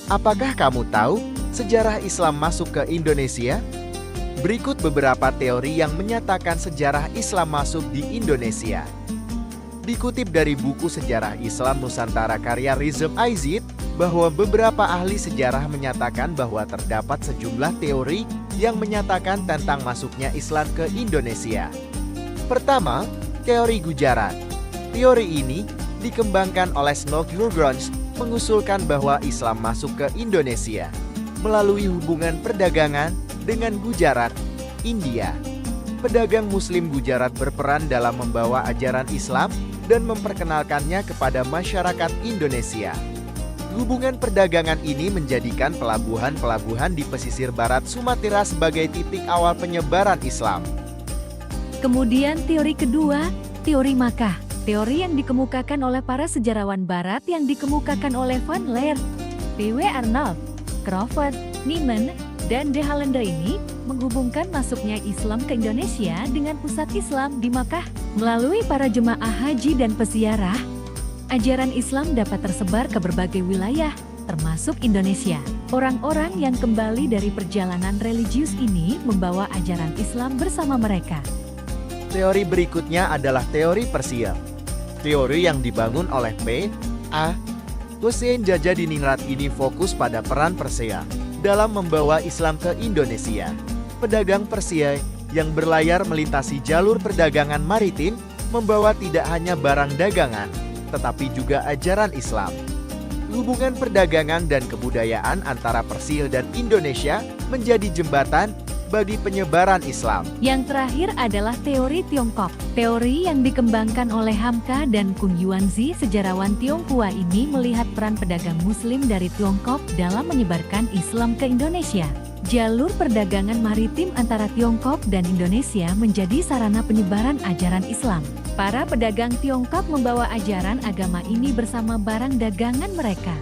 Apakah kamu tahu sejarah Islam masuk ke Indonesia? Berikut beberapa teori yang menyatakan sejarah Islam masuk di Indonesia. Dikutip dari buku Sejarah Islam Nusantara karya Rizem Aizid, bahwa beberapa ahli sejarah menyatakan bahwa terdapat sejumlah teori yang menyatakan tentang masuknya Islam ke Indonesia. Pertama, teori Gujarat. Teori ini dikembangkan oleh Snow Gurgrons mengusulkan bahwa Islam masuk ke Indonesia melalui hubungan perdagangan dengan Gujarat, India. Pedagang Muslim Gujarat berperan dalam membawa ajaran Islam dan memperkenalkannya kepada masyarakat Indonesia. Hubungan perdagangan ini menjadikan pelabuhan-pelabuhan di pesisir barat Sumatera sebagai titik awal penyebaran Islam. Kemudian teori kedua, teori Makkah. Teori yang dikemukakan oleh para sejarawan barat yang dikemukakan oleh Van Leer, P.W. Arnold, Crawford, Nieman, dan De Hollander ini menghubungkan masuknya Islam ke Indonesia dengan pusat Islam di Makkah. Melalui para jemaah haji dan peziarah, ajaran Islam dapat tersebar ke berbagai wilayah, termasuk Indonesia. Orang-orang yang kembali dari perjalanan religius ini membawa ajaran Islam bersama mereka. Teori berikutnya adalah teori Persia. Teori yang dibangun oleh P.A. Hussein Jajadiningrat ini fokus pada peran Persia dalam membawa Islam ke Indonesia. Pedagang Persia yang berlayar melintasi jalur perdagangan maritim membawa tidak hanya barang dagangan, tetapi juga ajaran Islam. Hubungan perdagangan dan kebudayaan antara Persia dan Indonesia menjadi jembatan bagi penyebaran Islam. Yang terakhir adalah teori Tiongkok. Teori yang dikembangkan oleh Hamka dan Kung Yuanzi, sejarawan Tionghoa ini melihat peran pedagang Muslim dari Tiongkok dalam menyebarkan Islam ke Indonesia. Jalur perdagangan maritim antara Tiongkok dan Indonesia menjadi sarana penyebaran ajaran Islam. Para pedagang Tiongkok membawa ajaran agama ini bersama barang dagangan mereka.